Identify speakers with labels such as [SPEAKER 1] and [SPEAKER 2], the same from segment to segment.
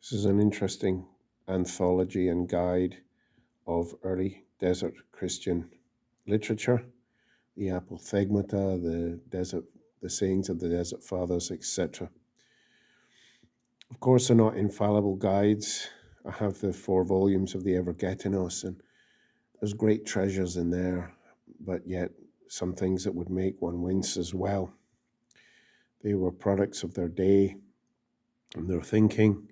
[SPEAKER 1] This is an interesting anthology and guide of early desert Christian literature, the apophthegmata, the sayings of the desert fathers, etc. Of course, they're not infallible guides. I have the 4 volumes of the Evergetinos, and there's great treasures in there, but yet some things that would make one wince as well. They were products of their day and their thinking,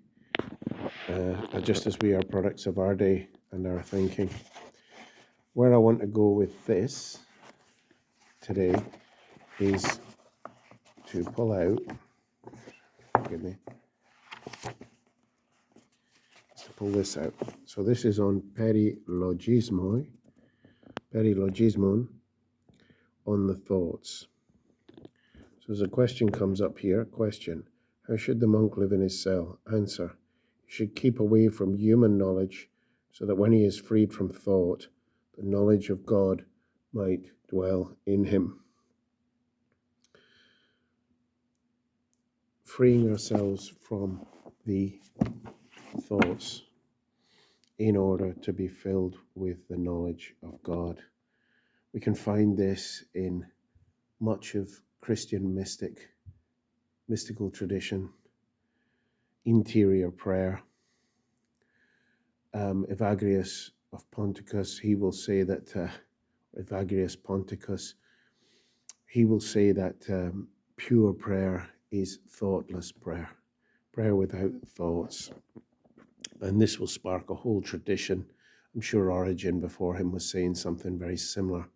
[SPEAKER 1] just as we are products of our day and our thinking. Where I want to go with this today is to pull out, forgive me, to pull this out. So this is on perilogismon, on the thoughts. So as a question comes up here, question, how should the monk live in his cell? Answer, he should keep away from human knowledge so that when he is freed from thought, the knowledge of God might dwell in him. Freeing ourselves from the thoughts in order to be filled with the knowledge of God. We can find this in much of Christian mystical tradition, interior prayer. Evagrius of Ponticus, he will say that, Evagrius Ponticus, he will say that pure prayer is thoughtless prayer, prayer without thoughts. And this will spark a whole tradition. I'm sure Origen before him was saying something very similar.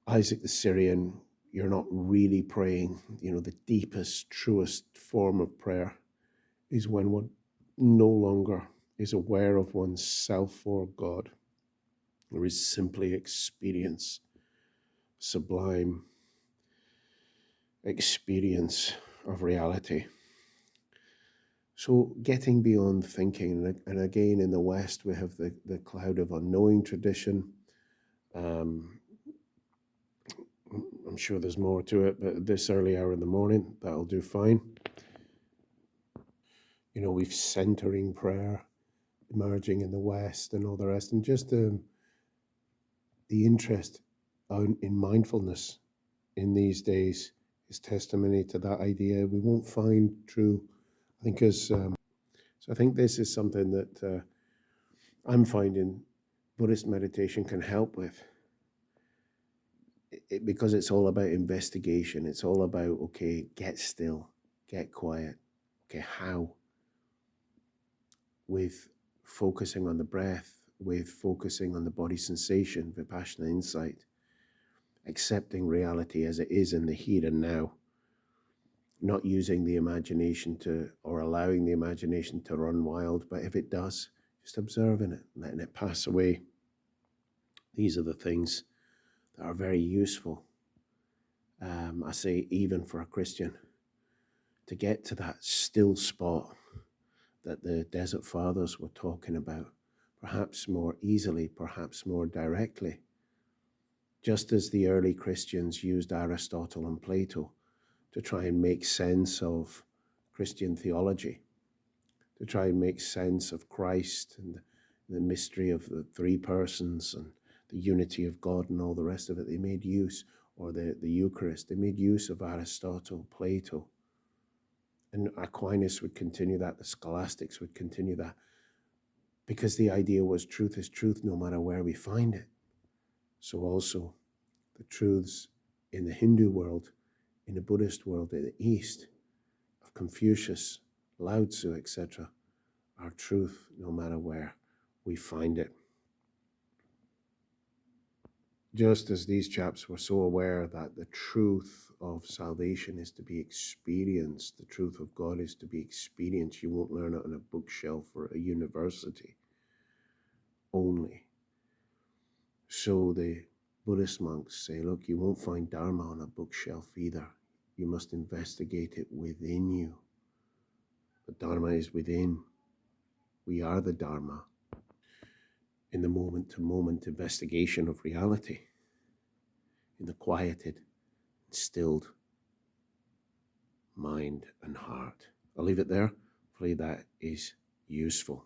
[SPEAKER 1] Isaac the Syrian, you're not really praying. The deepest, truest form of prayer is when one no longer is aware of oneself or God. There is simply experience, sublime experience of reality. So getting beyond thinking, and again in the West we have the cloud of unknowing tradition. I'm sure there's more to it, but this early hour in the morning, that'll do fine. We've centering prayer emerging in the West and all the rest, and just the interest in mindfulness in these days is testimony to that idea. We won't find true, I think, so I think this is something that I'm finding Buddhist meditation can help with. Because it's all about investigation. It's all about, okay, get still, get quiet. Okay, how? With focusing on the breath, with focusing on the body sensation, Vipassana insight, accepting reality as it is in the here and now, not using the imagination or allowing the imagination to run wild, but if it does, just observing it, letting it pass away. These are the things that are very useful. I say even for a Christian, to get to that still spot that the Desert Fathers were talking about, perhaps more easily, perhaps more directly. Just as the early Christians used Aristotle and Plato to try and make sense of Christian theology, to try and make sense of Christ and the mystery of the 3 persons and the unity of God and all the rest of it. They made use, or the Eucharist, they made use of Aristotle, Plato. And Aquinas would continue that, the scholastics would continue that, because the idea was truth is truth no matter where we find it. So also the truths in the Hindu world, in the Buddhist world, in the East, of Confucius, Lao Tzu, etc., are truth no matter where we find it. Just as these chaps were so aware that the truth of salvation is to be experienced, the truth of God is to be experienced. You won't learn it on a bookshelf or a university only. So the Buddhist monks say, look, you won't find Dharma on a bookshelf either. You must investigate it within you. The Dharma is within. We are the Dharma. In the moment-to-moment investigation of reality, in the quieted, stilled mind and heart. I'll leave it there hopefully that is useful.